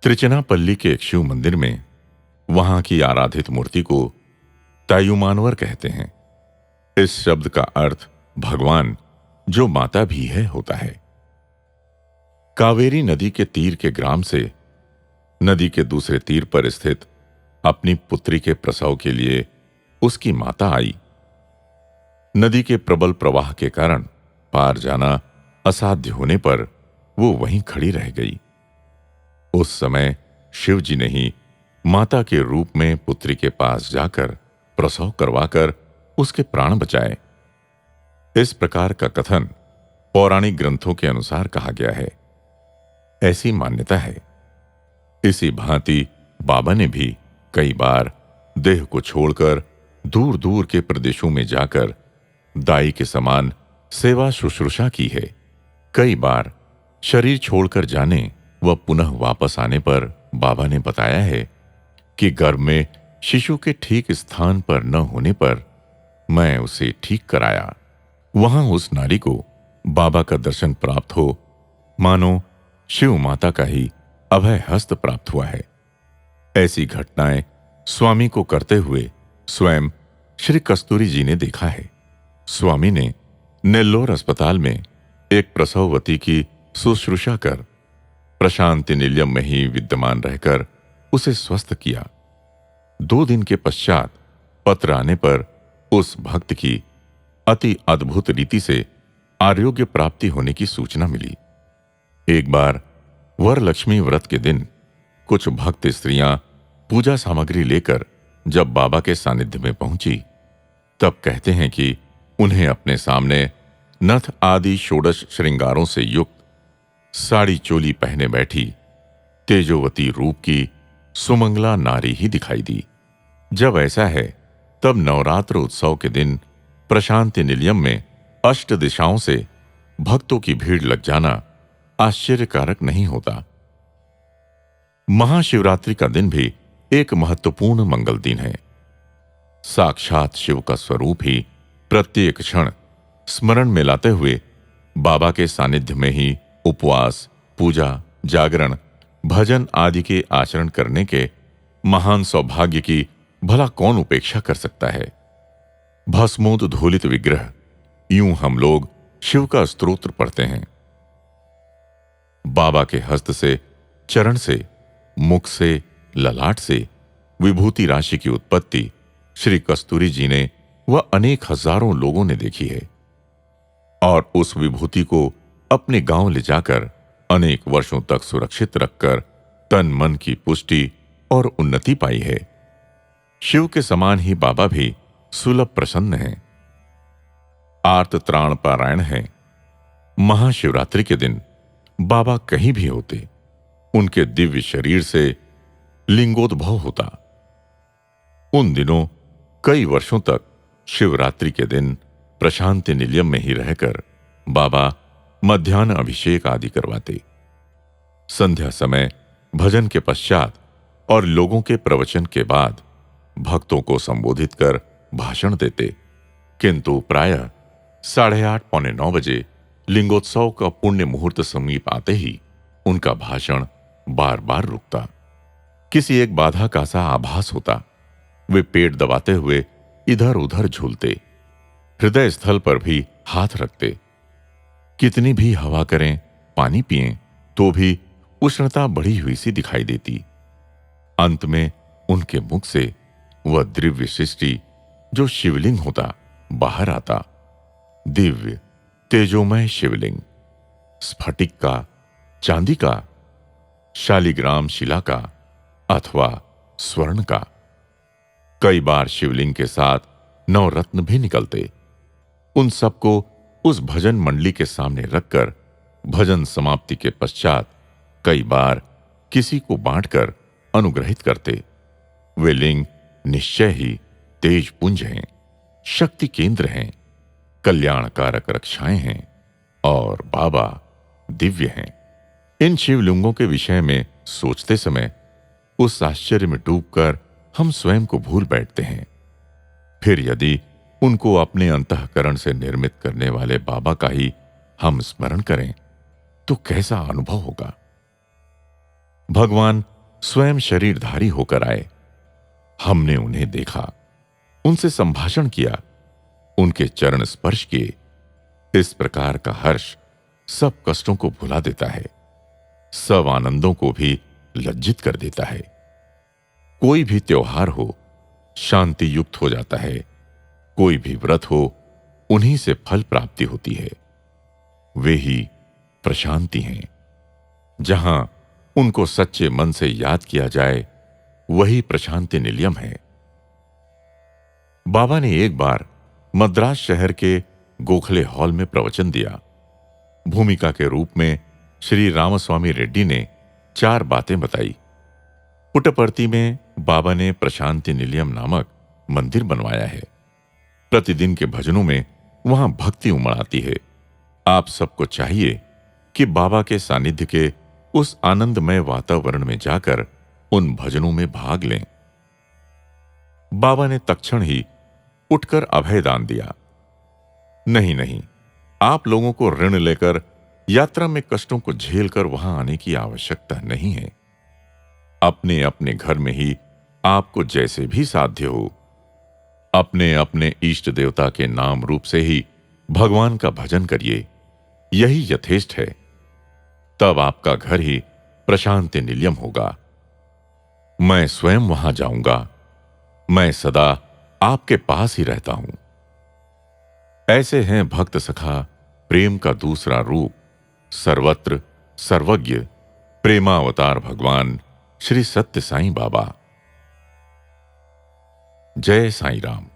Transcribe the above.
त्रिचनापल्ली के एक शिव मंदिर में वहां की आराधित मूर्ति को तायुमानवर कहते हैं। इस शब्द का अर्थ भगवान जो माता भी है होता है। कावेरी नदी के तीर के ग्राम से नदी के दूसरे तीर पर स्थित अपनी पुत्री के प्रसव के लिए उसकी माता आई। नदी के प्रबल प्रवाह के कारण पार जाना असाध्य होने पर वो वहीं खड़ी रह गई। उस समय शिव जी ने ही माता के रूप में पुत्री के पास जाकर प्रसव करवाकर उसके प्राण बचाए। इस प्रकार का कथन पौराणिक ग्रंथों के अनुसार कहा गया है। ऐसी मान्यता है। इसी भांति बाबा ने भी कई बार देह को छोड़कर दूर दूर के प्रदेशों में जाकर दाई के समान सेवा शुश्रूषा की है। कई बार शरीर छोड़कर जाने व पुनः वापस आने पर बाबा ने बताया है कि गर्भ में शिशु के ठीक स्थान पर न होने पर मैं उसे ठीक कराया। वहां उस नारी को बाबा का दर्शन प्राप्त हो मानो शिव माता का ही अभय हस्त प्राप्त हुआ है। ऐसी घटनाएं स्वामी को करते हुए स्वयं श्री कस्तूरी जी ने देखा है। स्वामी ने नेल्लोर अस्पताल में एक प्रसववती की शुश्रूषा कर प्रशांति निलयम में ही विद्यमान रहकर उसे स्वस्थ किया। 2 दिन के पश्चात पत्र आने पर उस भक्त की अति अद्भुत रीति से आरोग्य प्राप्ति होने की सूचना मिली। एक बार वरलक्ष्मी व्रत के दिन कुछ भक्त स्त्रियां पूजा सामग्री लेकर जब बाबा के सानिध्य में पहुंची, तब कहते हैं कि उन्हें अपने सामने नथ आदि षोडश श्रृंगारों से युक्त साड़ी चोली पहने बैठी तेजोवती रूप की सुमंगला नारी ही दिखाई दी। जब ऐसा है तब नवरात्र उत्सव के दिन प्रशांति निलयम में 8 दिशाओं से भक्तों की भीड़ लग जाना आश्चर्यकारक नहीं होता। महाशिवरात्रि का दिन भी एक महत्वपूर्ण मंगल दिन है। साक्षात शिव का स्वरूप ही प्रत्येक क्षण स्मरण में लाते हुए बाबा के सानिध्य में ही उपवास, पूजा, जागरण, भजन आदि के आचरण करने के महान सौभाग्य की भला कौन उपेक्षा कर सकता है। भस्मोद्धूलित विग्रह, यूं हम लोग शिव का स्तोत्र पढ़ते हैं। बाबा के हस्त से, चरण से, मुख से, ललाट से विभूति राशि की उत्पत्ति श्री कस्तूरी जी ने व अनेक हजारों लोगों ने देखी है और उस विभूति को अपने गांव ले जाकर अनेक वर्षों तक सुरक्षित रखकर तन मन की पुष्टि और उन्नति पाई है। शिव के समान ही बाबा भी सुलभ प्रसन्न हैं, आर्त त्राण पारायण हैं। महाशिवरात्रि के दिन बाबा कहीं भी होते, उनके दिव्य शरीर से लिंगोद्भव होता। उन दिनों कई वर्षों तक शिवरात्रि के दिन प्रशांति निलयम में ही रहकर बाबा मध्याह्न अभिषेक आदि करवाते। संध्या समय भजन के पश्चात और लोगों के प्रवचन के बाद भक्तों को संबोधित कर भाषण देते, किंतु प्रायः 8:30 पौने 9 बजे लिंगोत्सव का पुण्य मुहूर्त समीप आते ही उनका भाषण बार बार रुकता। किसी एक बाधा का सा आभास होता। वे पेट दबाते हुए इधर उधर झूलते, हृदय स्थल पर भी हाथ रखते। कितनी भी हवा करें, पानी पिएं, तो भी उष्णता बढ़ी हुई सी दिखाई देती। अंत में उनके मुख से वह दिव्य सृष्टि जो शिवलिंग होता बाहर आता। दिव्य तेजोमय शिवलिंग, स्फटिक का, चांदी का, शालिग्राम शिला का अथवा स्वर्ण का। कई बार शिवलिंग के साथ नवरत्न भी निकलते। उन सबको उस भजन मंडली के सामने रखकर भजन समाप्ति के पश्चात कई बार किसी को बांटकर अनुग्रहित करते। वे लिंग निश्चय ही तेज पुंज हैं, शक्ति केंद्र हैं, कल्याणकारक रक्षाएं हैं और बाबा दिव्य हैं। इन शिवलिंगों के विषय में सोचते समय उस आश्चर्य में डूबकर हम स्वयं को भूल बैठते हैं। फिर यदि उनको अपने अंतःकरण से निर्मित करने वाले बाबा का ही हम स्मरण करें तो कैसा अनुभव होगा। भगवान स्वयं शरीरधारी होकर आए। हमने उन्हें देखा, उनसे संभाषण किया, उनके चरण स्पर्श किए। इस प्रकार का हर्ष सब कष्टों को भुला देता है, सब आनंदों को भी लज्जित कर देता है। कोई भी त्योहार हो, शांति युक्त हो जाता है। कोई भी व्रत हो, उन्हीं से फल प्राप्ति होती है। वे ही प्रशांति हैं। जहां उनको सच्चे मन से याद किया जाए, वही प्रशांति निलयम है। बाबा ने एक बार मद्रास शहर के गोखले हॉल में प्रवचन दिया। भूमिका के रूप में श्री रामस्वामी रेड्डी ने 4 बातें बताई। पुट्टपर्ती में बाबा ने प्रशांति निलयम नामक मंदिर बनवाया है। प्रतिदिन के भजनों में वहां भक्ति उमड़ आती है। आप सबको चाहिए कि बाबा के सानिध्य के उस आनंदमय वातावरण में जाकर उन भजनों में भाग लें। बाबा ने तत्क्षण ही उठकर अभय दान दिया। नहीं नहीं, आप लोगों को ऋण लेकर यात्रा में कष्टों को झेलकर वहां आने की आवश्यकता नहीं है। अपने अपने घर में ही आपको जैसे भी साध्य हो, अपने अपने इष्ट देवता के नाम रूप से ही भगवान का भजन करिए। यही यथेष्ट है। तब आपका घर ही प्रशांति निलयम होगा। मैं स्वयं वहां जाऊंगा। मैं सदा आपके पास ही रहता हूं। ऐसे हैं भक्त सखा प्रेम का दूसरा रूप, सर्वत्र सर्वज्ञ प्रेमावतार भगवान श्री सत्य साईं बाबा। जय साईं राम।